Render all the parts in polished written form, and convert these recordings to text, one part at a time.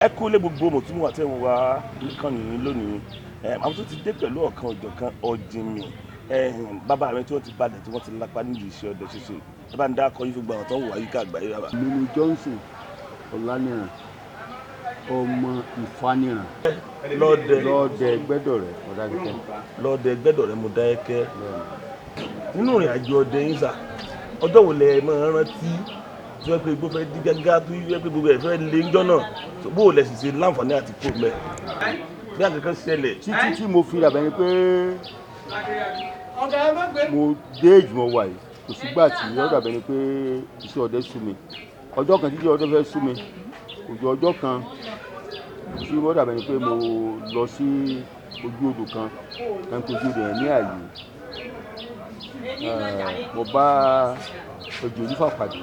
ẹ kú lé gbogbo mọ̀túnmọ̀ àti ẹ̀wọ̀n wa nìkànnì lónìí àwọn tó ti dé pẹ̀lú ọ̀kan òjọ̀kan ọ̀jìnmí bàbá mi tí wọ́n ti balẹ̀ tí wọ́n ti lápá nídìí iṣẹ́ ọdẹ ṣíṣe ẹ bá ń dá akọ yín fún gbàgbọ́n tó ń wà yíká àgbáyé bàbá. mi ni Johnson Ọláníran ọmọ Ìfáníran lọ́ọ̀dẹ Ẹgbẹ́dọ̀rẹ́ Mọdákẹ́kẹ́. lọ́ọ̀dẹ Ẹgbẹ́dọ̀rẹ́ Mọdákẹ́kẹ́. nínú ìrìn àjò ọdẹ yín sà ọjọ́ wo lẹ máa rántí tí wọ́n pe gbogbo fẹ́ dí gágá tó yẹ pé gbogbo ẹ̀ fẹ́ lé ńjọ́ náà bó o lẹ̀ sì ṣe láǹfààní àti kó mẹ́ bí àkẹ́kẹ́ ṣẹlẹ̀. títí tí mo fi rà bẹ́ni pé mo dé ìjùmọ̀ wà yìí kò sígbà tí ọ̀dà bẹ́ni pé iṣẹ́ ọdẹ sú mi ọjọ́ kan títí ọdẹ fẹ́ sú mi kò jọ ọjọ́ kan tí ọ̀dà bẹ́ni pé mo lọ sí ojú odò kan ojú odò yẹn ní àyè mo bá ojú onífà pàdé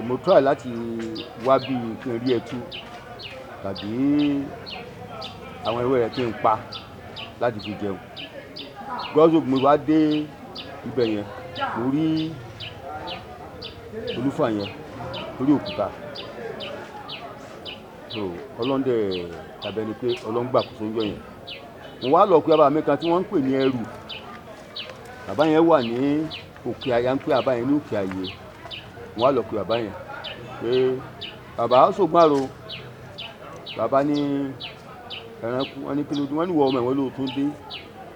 mo try láti wá bí kí n rí ẹtú tàbí àwọn ewé rẹ̀ kí n pa láti fi jẹun gbọ́dọ̀ mo wá dé ibẹ̀ yẹn mo rí olúfà yẹn lórí òkúta so ọlọ́ndẹ̀ tàbí ẹni pé ọlọ́ngbà kò sóńjọ yẹn mo wá lọ pé bàbá mi kan tí wọ́n ń pè ní ẹrù bàbá yẹn wà ní òkè àyà ń pè bàbá yẹn ní òkè àyè mo wá lọ pé bàbá yẹn pé bàbá sògbàrò bàbá ní ẹranko wọn ní kí ló dé wọn ní wọ ọmọ ìwọ ló tún dé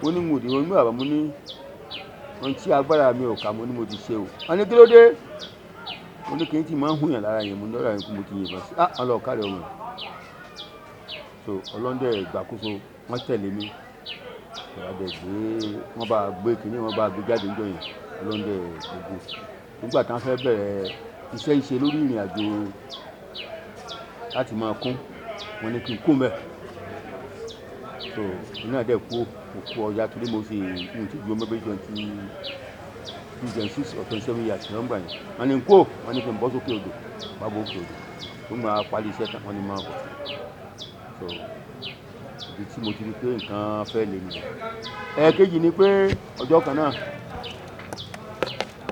wọn ní mòdì wọn ní bàbá mo ní wọn tí agbára mi ò kà mo ní mo ti ṣe o wọn ní kí ló dé wọn ní kí n tí máa ń hùn yàn lára yẹn mo ní lọ́ra yẹn kó mo ti yìnbọn sí ọlọ́ọ̀kárẹ̀ ọmọ so ọlọ́ndẹ̀ ìgbàkóso wọn tẹ̀lé mi ìrádẹ gbé wọn bá gbé kínní wọn bá gbé jáde níjọ́ yẹn ọlọ́ndẹ̀ gbogbo nígbà tí wọn fẹ́ bẹ̀rẹ̀ iṣẹ́ ìṣe lórí ìrìn àjò láti máa kún wọn ní kí n kún bẹ́ẹ̀ so iná dẹ̀ kú òkú ọjà torí mo fi ní ti ju ọmọ bẹ́ẹ̀ 26 or 27 years nọ́mbà yẹn wọn ní kó wọn ní kí n bọ́ sókè odò bá bọ́ òkè odò tó máa parí iṣẹ́ tán wọn ní máa bọ̀ so ibi tí mo ti rí pé nǹkan fẹ́ lè nìyẹn. ẹ̀ẹ̀kejì ni pé ọjọ́ kan náà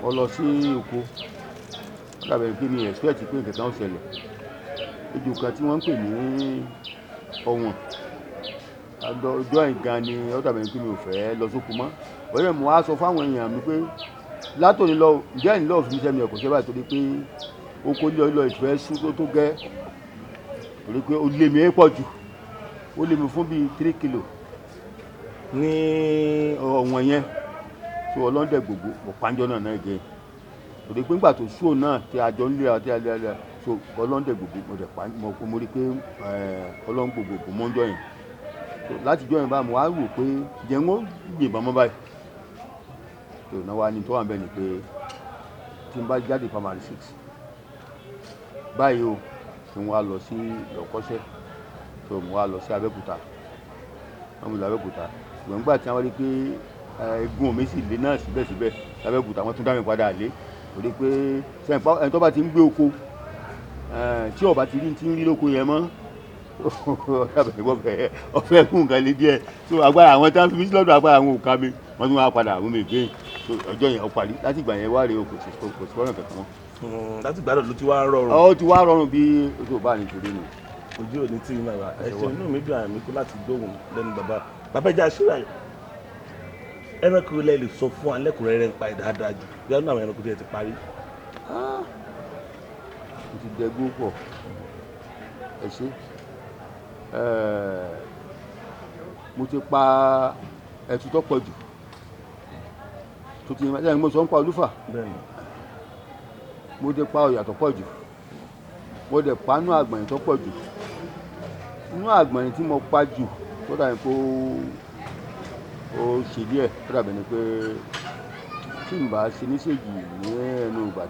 wọ́n lọ sí oko wọ́n dàbẹ̀ pé mi expect pé nǹkan kan ó ṣẹlẹ̀ ejò kan tí wọ́n ń pè ní ọ̀wọ̀n ọjọ́ ìgan ni wọ́n dàbẹ̀ pé mi ò fẹ́ lọ sóko mọ́ bọ́dẹ̀ mo wá sọ fáwọn èèyàn mi pé látòní lọ ìjẹ́ ìlú ọ̀fìn iṣẹ́ mi ọ̀kọ̀ ṣẹ́ báyìí torí pé oko lílọ ìfẹ́ sú tó gẹ́ torí pé ó lé mi pọ̀ jù ó lé mi fún bíi 3 kilo ní ọ̀wọ̀n yẹn tó ọlọ́dẹ̀ gbogbo ọ̀pánjọ́ náà náà gẹ̀ torí pé nígbà tó sú òun náà tí àjọ ń léra tí a lè so ọlọ́dẹ̀ gbogbo mo rí pé ọlọ́dẹ̀ gbogbo mọ́jọ́ yẹn láti jọ́ yẹn báyìí mo wá rò pé jẹ́ wọ́n yìnbọn mọ́ báyìí tó náà wá ní tó wà bẹ́ẹ̀ ni pé tí n bá jáde primary 6 báyìí o tí wọ́n á lọ sí lọ́kọ́ṣẹ́ tó mo wá lọ sí Abẹ́òkúta wọ́n mú lọ Abẹ́òkúta ṣùgbọ́n nígbà tí wọ́n rí pé egun omi sì lé náà síbẹ̀síbẹ̀ Abẹ́òkúta wọ́n tún dá mi padà lé torí pé ẹni tó bá ti ń gbé oko tí ọba ti rí ti ń rí lóko yẹn mọ́ ọ̀fẹ́ kún nǹkan lé díẹ̀ tó agbára àwọn tí wọ́n fi mí lọ́dọ̀ agbára àwọn òkà mi wọ́n tún wá padà àwọn mi gbé ọjọ́ yẹn ó parí láti ìgbà yẹn wá rí kò sí fọ́nrán kankan mọ́. láti ìgbà náà ló ti wá rọrùn. ó ti wá rọrùn bí ojú ò bá ní torí nù. ojú ò ní tí ì náà ẹsẹ inú mi dùn àmì kó láti gbóhùn lẹ́nu bàbá ẹja ṣíra ẹranko ilẹ̀ lè sọ fún alẹ́kùnrin rẹ̀ ń pa ìdáadáa jù bí wọ́n àwọn ẹranko tí ẹ ti parí. mo ti dẹgbó pọ̀ ẹ ṣe mo ti pa ẹtù tó pọ̀ jù tó ti ẹ̀ mo sọ ń pa olúfà mo ti pa ọ̀yà tó pọ̀ jù mo dẹ̀ pa inú àgbọ̀nrín tó pọ̀ jù inú àgbọ̀nrín tí mo pa jù tó dàbí pé ó ṣe díẹ̀ tó dàbí ni pé tí n bá ṣe níṣèjì ní ẹnu ìgbà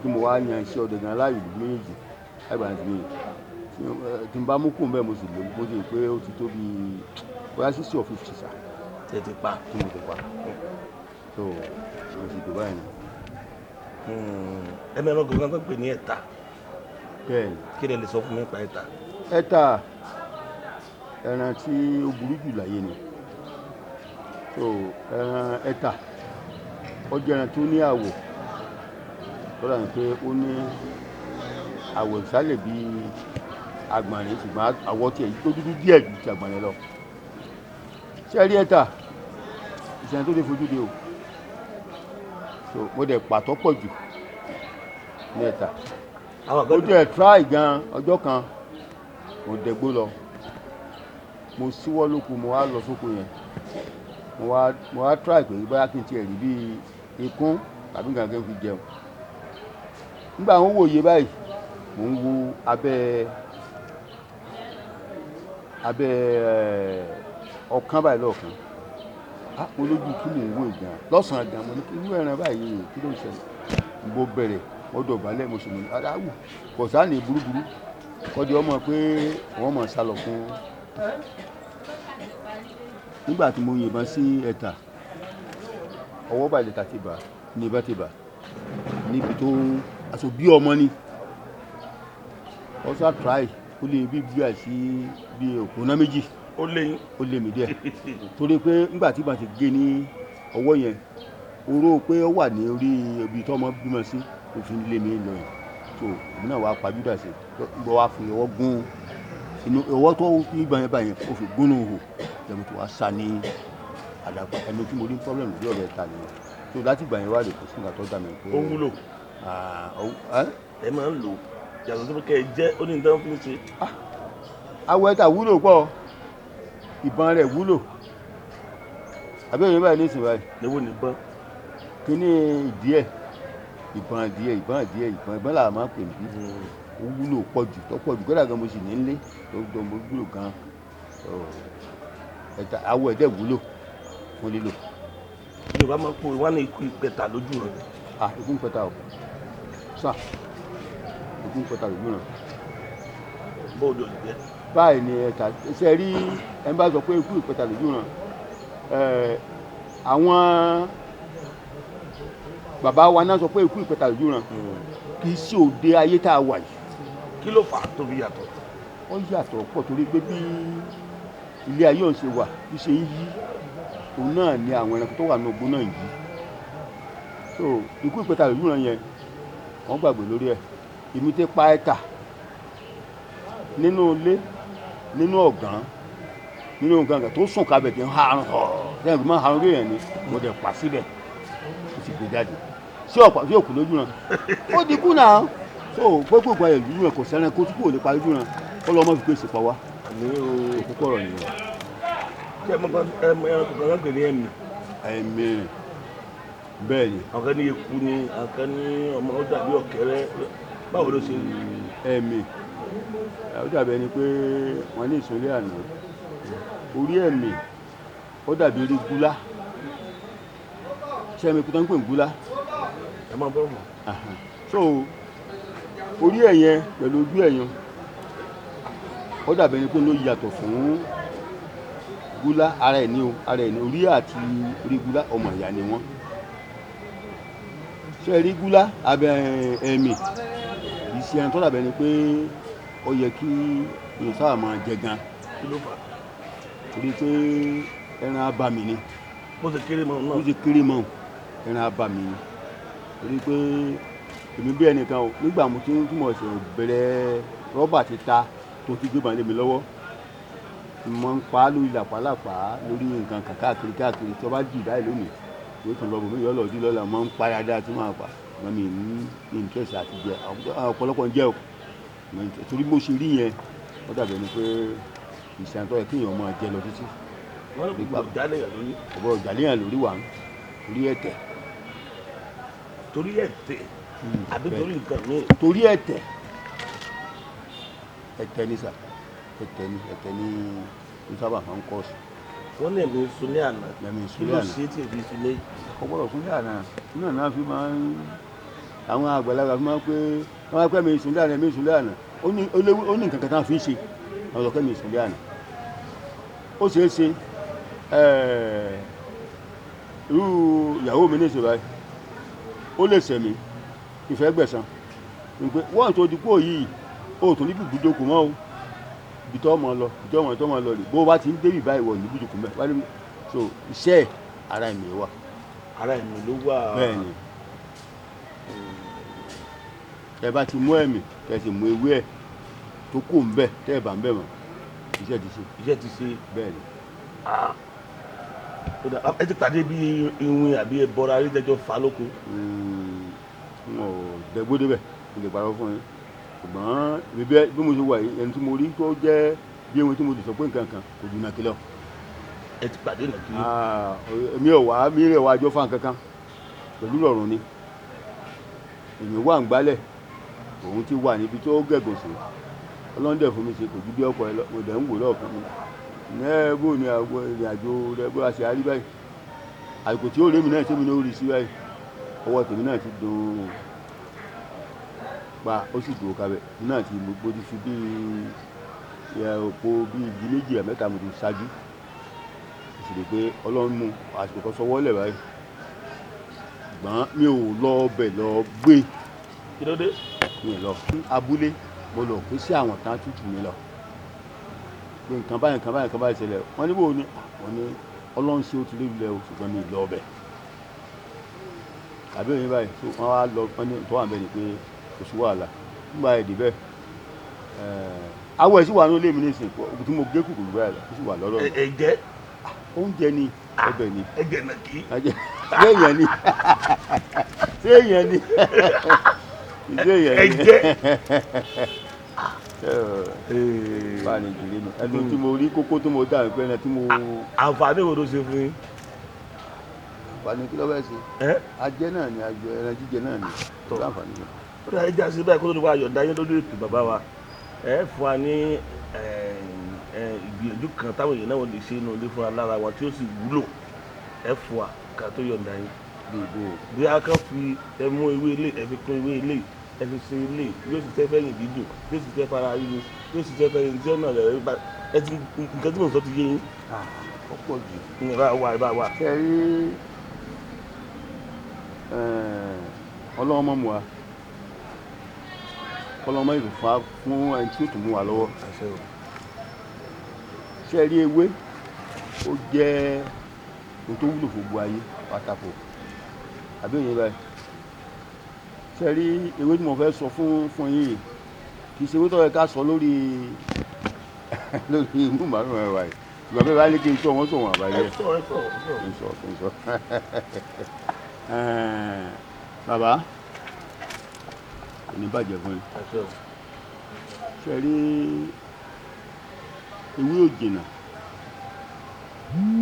tí mo wá yan iṣẹ́ ọdẹ gan láàyè ìlú méjèèjì láìpẹ́ àti méjì tí n bá mú kù mbẹ́ mo sì lè mo sì pé ó ti tó bí bóyá 60 or 50 sá. tẹ ti pa tí mo ti pa so mo sì tó báyìí. ẹnu ẹranko kan tó pè ní ẹ̀ta bẹ́ẹ̀ kí lè sọ fún mi pa ẹ̀ta. ẹ̀ta ẹran tí ó burú jù láyé ni so ẹran ẹ̀ta ó jẹ́ ẹran tó ní àwọ̀ tó dà ní pé ó ní àwọ̀ ìsàlẹ̀ bíi àgbọ̀nrín ṣùgbọ́n àwọ̀ tiẹ̀ tó dúdú díẹ̀ ju ti àgbọ̀nrín lọ. ṣé ẹ rí ẹ̀ta ìṣẹ̀lẹ̀ tó lè fojú de o so mo dẹ̀ pàtó pọ̀ jù ní ẹ̀ta mo dẹ̀ try gan ọjọ́ kan mo dẹ̀gbó lọ mo síwọ́ lóko mo wá lọ sóko yẹn mo wá try pé bóyá kí n tiẹ̀ rí bíi ikún tàbí nǹkan kan fi jẹun nígbà wọn wòye báyìí mo ń wo abẹ́ ọkàn báyìí lọ́ọ̀kan mo lójú kí mò ń wò gan lọ́sàn-án gan mo ní kí inú ẹran báyìí kí ló ń ṣẹlẹ̀ mo bẹ̀rẹ̀ mo dọ̀bálẹ̀ mo sì mọ̀ ní adáwù kò sáà ní burúburú kọ́dí ọmọ pé wọ́n mọ̀ sálọ fún nígbà tí mo yìnbọn sí ẹ̀ta ọwọ́ báyìí lẹ́ta ti bà ní ibà ti bà níbi tó aṣọ bí ọmọ ni ọsà try ó lè bí bíi sí bí òpónà méjì ó lé mi díẹ̀ torí pé nígbà tí ìbọn ti gé ní ọwọ́ yẹn oró pé ó wà ní orí ibi tó ọmọ bímọ sí òfin lé mi lọ yẹn so èmi náà wàá pàjùdà sí gbọ́ wá fi ọwọ́ gún inú ọwọ́ tó fi ìbọn yẹn báyẹn ó fi gún náà hò lẹ́mu tó wá sá ní àdàpà ẹni tí mo ní problem lórí ọ̀rọ̀ ẹ̀ta nìyẹn so láti ìgbà yẹn wá lè kó sí nǹkan tó dà mí pé ó wúlò ẹ máa ń lò yàtọ̀ tó kẹ́ ẹ jẹ́ ó ní nǹkan fún ṣe. awọ ẹ̀ta wúlò pọ̀ ìbọn rẹ̀ wúlò abẹ́rẹ́ báyìí ní ìsìn báyìí. léwo ní bọ́n. kíní ìdíẹ̀ ìbọn làwọn máa ń pè ní ó wúlò pọ̀ jù tó pọ̀ jù kódà gan mo sì ní nílé tó dán mo wúlò gan ẹ̀ta awọ ẹ̀dẹ̀ wúlò fún lílò. yorùbá máa ń pò wọ́n ní ikú ìpẹ̀tà lójú rẹ̀. ikú ìpẹ̀tà o sà ikú ìpẹ̀tà lójú rẹ̀. bóòdù ọ̀dẹ́. báyìí ni ẹ̀ta ṣe rí ẹ̀ ń bá sọ pé ikú ìpẹ̀tà lójú rẹ̀ àwọn bàbá wa náà sọ pé ikú ìpẹ̀tà lójú rẹ̀ kì í ṣe òde ayé tá a wà yìí. kí ló fà á tó fi yàtọ̀? ó yàtọ̀ pọ̀ torí pé bí ilé ayé ọ̀hún ṣe wà bí ṣe ń yí òun náà ni àwọn ẹranko tó wà ní ogbó náà yìí so ikú ìpẹ̀tà lójú rẹ̀ yẹn wọ́n gbàgbé lórí ẹ̀ èmi tẹ́ pa ẹ̀ta nínú ilé nínú ọ̀gán nínú nǹkan tó sùn kábẹ̀ tí ń harun lẹ́yìn tó máa harun lóyè ni mo dẹ̀ pa síbẹ̀ ó sì gbé jáde sí ọ̀pá sí òkú lójú rẹ̀ ó di kú náà so gbogbo ìgbà yẹn lójú rẹ̀ kò sẹ́rẹ̀ kó tí kò lè pa lójú rẹ̀ ó lọ́ mọ́ fi pèsè pa wá ní òkúkọ̀ ọ̀rọ̀ nìyẹn. ṣé ẹ mọ ẹranko kan pè ní ẹ̀mí? ẹ̀mí bẹ́ẹ̀ ni. àwọn kan ní eku ni àwọn kan ní ọmọ ó dàbí ọ̀kẹ́rẹ́ báwo ló ṣe rí? ẹ̀mí ó dàbí ẹni pé wọ́n ní ìsúnlẹ̀ àná orí ẹ̀mí ó dàbí orí gúlá ṣé ẹ̀mí kúta ń pè ń gúlá. ẹ máa bọ́ mọ̀. so orí ẹ̀yẹn pẹ̀lú ojú ẹ̀yẹn ó dàbí ẹni pé ló yàtọ̀ fún gúlá ara ẹ̀ ní orí àti orí gúlá ọmọ ìyá ni wọ́n ṣé ẹ rí gúlá abẹ ẹ̀mí kì í ṣe ẹni tó dàbí ẹni pé ó yẹ kí èèyàn sábà máa jẹ gan. kí ló fà á? torí pé ẹran abàmì ni bó ṣe kéré mọ́ náà. bó ṣe kéré mọ́ ẹran abàmì ni torí pé èmi bí ẹnìkan o nígbà mo ti ń túmọ̀ ṣe bẹ̀rẹ̀ rọ́bà títa tó ti gbé bàálẹ̀ mi lọ́wọ́ mo ń pa á lórí làpálàpá lórí nǹkan kan káàkiri tí wọ́n bá jì báyìí lónìí yóò tún lọ́bù mí yọ̀lọ̀ ọdún lọ́la mo ń pa dáadáa tí máa pa wọn mi ní interest àti jẹ ọ̀pọ̀lọpọ̀ ń jẹ́ o torí bó ṣe rí yẹn ó dàbí ẹni pé ìṣàǹtọ́ yẹ kéèyàn máa jẹ lọ títí. wọ́n lè gbọ́ jálẹ̀yàn lórí. ọ̀bọ̀ jálẹ̀yàn lórí wà torí ẹ̀tẹ̀. torí ẹ̀tẹ̀ àbí torí nǹkan míì. torí ẹ̀tẹ̀ ní sà ẹ̀tẹ̀ ní sábà máa ń kọ́ sí. wọ́n ní ẹ̀mí sunlé àná kí ló ṣe tí èdè sunlé. ọgbọ́dọ̀ sunlé àná náà fi máa ń àwọn àgbàlagbà fi máa ń pé wọ́n máa pẹ́ mi sunlé àná ó ní nǹkan kan tá a fi ń ṣe àwọn ọ̀kẹ́ mi sunlé àná ó ṣeé ṣe irú ìyàwó mi ní ìṣòro báyìí ó lè sẹ̀mí ìfẹ́ gbẹ̀san pé wọ́n tó di kó yìí ó tún ní ibùdókò mọ́ o ibi tó mọ̀ lọ rè bó bá ti ń débì báyìí wọ̀ ní ibùdókò mẹ́ wá ní so iṣẹ́ ara ẹ̀mí wà. ara ẹ̀mí ló wà. bẹ́ẹ̀ ni. ẹ bá ti mú ẹ̀mí ẹ sì mú ewé ẹ̀ tó kù ń bẹ̀ tẹ́ ẹ bá ń bẹ̀ mọ́ iṣẹ́ ti ṣe. iṣẹ́ ti ṣe. bẹ́ẹ̀ ni. ẹ ti pàdé bí iwin àbí ẹbọra rí tẹjọ fa lóko. n ò dẹgbó débẹ̀ mo lè parọ́ fún yín ṣùgbọ́n bí mo ṣe wà yìí ẹni tí mo rí tó jẹ́ bí ewé tí mo lè sọ pé nǹkan kan kò dùn náà kí lọ. ẹ ti pàdé nàkí. mi ò wá àjọ fáwọn kankan pẹ̀lú ìrọ̀rùn ni èmi wà ń gbálẹ̀ òun ti wà níbi tó gẹ̀gùn sí ọlọ́ndẹ̀ fún mi ṣe kò ju bí ọkọ̀ ẹ lọ mo dẹ̀ ń wò lọ́ọ̀kan mi ní bó ni ìrìn àjò rẹ bó a ṣe àrí báyìí àsìkò tí ó rí mi náà tèmi náà ó rí sí báyìí ọwọ́ tèmi náà ti dùn pa ó sì dùn kábẹ̀ mi náà ti mo ti fi bíi òpó bíi igi méjì mẹ́ta mo ti ṣáájú sì rè pé ọlọ́run mú àsìkò kan sọwọ́ lẹ̀ báyìí ṣùgbọ́n mi ò lọ ọbẹ̀ lọ gbé. kí ló dé. mi ò lọ fún abúlé mo lọ pé sí àwọn tán tútù mi lọ pé nǹkan báyìí ṣẹlẹ̀ wọ́n ní bò ní wọ́n ní ọlọ́run ṣe ó ti léwu lẹ́ o ṣùgbọ́n mi ò lọ ọbẹ̀ àbí òyìn báyìí tó wọ́n wá lọ wọ́n ní tó wà bẹ́ẹ̀ ni pé kò sí wàhálà nígbà èdè bẹ́ẹ̀ awọ ẹ̀ sì wà ní ilé mi nísìnyí òkú tí mo gé kùkùrù báyìí lọ ó sì wà lọ́rọ̀ mi. ẹ̀jẹ̀. oúnjẹ ni ọbẹ̀ ni. ẹ̀jẹ̀ náà kì í. séèyàn ni séèyàn ni ẹ̀jẹ̀. báyìí jìnnì mi ẹnu tí mo rí kókó tó mo dà pé ẹni tí mo. àǹfààní wo ló ṣe fún yín. àǹfààní kí ló fẹ́ ṣe. ajẹ náà ni àjọ ẹran jíjẹ náà ni tó láǹfààní yẹn. ó dà ẹja sí báyìí kó tó di wá yọ̀ǹda yín lórí ètò bàbá wa ẹ fún wa ní ìgbìyànjú kan táwọn èèyàn náà lè ṣe inú ilé fúnra lára wọn tí ó sì wúlò ẹ fún wa ká tó yọ̀ǹda yín. bí a kàn fi ẹ mú ewé ilé ẹ fi kún ewé ilé ẹ fi ṣe ilé yóò sì fẹ́ yìn dídùn yóò sì fẹ́ fara ríro yóò sì fẹ́ yìn tí ọ̀nà rẹ̀ ẹ ti nǹkan tí mò ń sọ ti yé yín. ọ̀pọ̀ jù. ìbá wa. ṣe rí ọlọ́wọ́ mọ́ mu wa ọlọ́mọ ìfúnfà fún ẹni tí ó tún mú wa lọ́wọ́. ṣe rí ewé ó jẹ́ ohun tó wúlò fún gbogbo ayé pátákó àbí òye báyìí. ṣe rí ewé tí mo fẹ́ sọ fún yín kì í ṣe ewé tó yẹ ká sọ lórí ìmúmàrún ẹ̀ wáyé ìgbà bẹ́ẹ̀ bá ní kí n sọ wọ́n sọ wọn àbáyé. ẹ sọ. bàbá kò ní bàjẹ́ fún yín. ṣe rí ewé òjìnà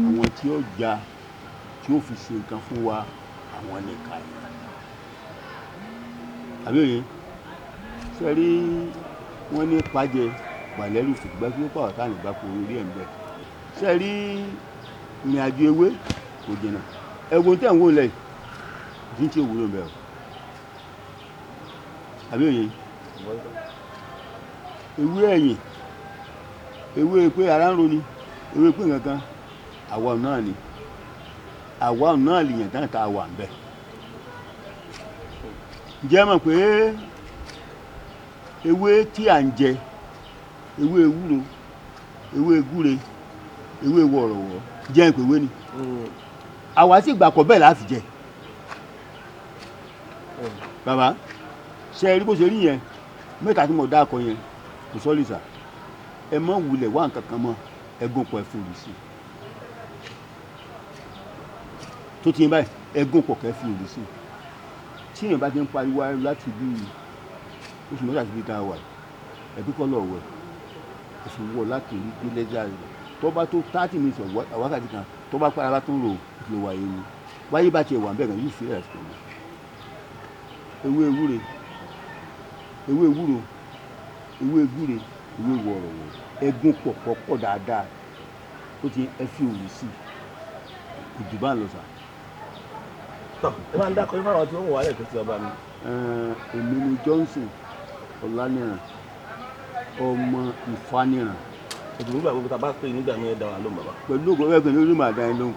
àwọn tí ó já tí ó fi ṣe nǹkan fún wa àwọn nìkan yìí àbí òye ṣe rí wọ́n ní pàjẹ pàlẹ́rù ṣùgbọ́n kí ó pàwọ́ táwọn ìgbà kò rí ẹ̀ ń bẹ̀. ṣe rí ìrìn àjò ewé òjìnà ẹ̀wọ̀n tẹ̀ ń wò lẹ̀ kí n tí ò wúlò ń bẹ̀ o àbí òye ewé ẹ̀yìn ewé pé ara ń roni ewé pé nǹkan àwa náà ni àwa náà lèèyàn tán tá a wà ń bẹ̀. ǹjẹ́ mọ̀ pé ewé tí à ń jẹ ewé ewúro ewé gúre ewé wọ̀rọ̀wọ̀ jẹ́ ìpè ewé ni àwa sì gbàgbọ́ bẹ́ẹ̀ láti jẹ. bàbá ṣe rí bó ṣe rí yẹn mẹ́ta tí mo dá akọ yẹn kò sọ́ọ́lì sà ẹ mọ̀ wulẹ̀ wá nǹkan kan mọ́ ẹgún pọ̀ ẹ̀fọ́ òrì sí tó ti yẹn báyìí ẹgún pọ̀ kẹ́ fi òrì sí tí èèyàn bá ti ń pariwo láti bí oṣù mẹ́ta ti fi dá wà ẹbí kọ́ lọ́ọ̀ wẹ̀ oṣù wọ̀ láti rí dé lẹ́jà rẹ̀ tó bá tó 30 minutes wákàtí kan tó bá pàrọ̀ bá tó ń rò lè wà yé ni wáyé bá tiẹ̀ wà ń bẹ̀rẹ̀ yóò fi ẹ̀ sọ̀rọ̀ ewé ewúre ewé ewúro ewé gúre ewé wọ̀rọ̀wọ̀ ẹgún pọ̀ dáadáa ó ti ẹ fi òrì sí ìdù bá ń lọ sà. tọ́ ẹ máa ń dákọ̀ ifá àwọn tí wọ́n wà lẹ́ẹ̀kẹ́ sí ọba mi. èmi ni Johnson Ọláníran ọmọ Ìfáníran. ètò ìgbà gbogbo tá a bá pè nígbà mi ẹ̀ dá wa lóhùn bàbá. pẹ̀lú ògbọ́n ẹgbẹ́ ní orí màá dá ẹ lóhùn.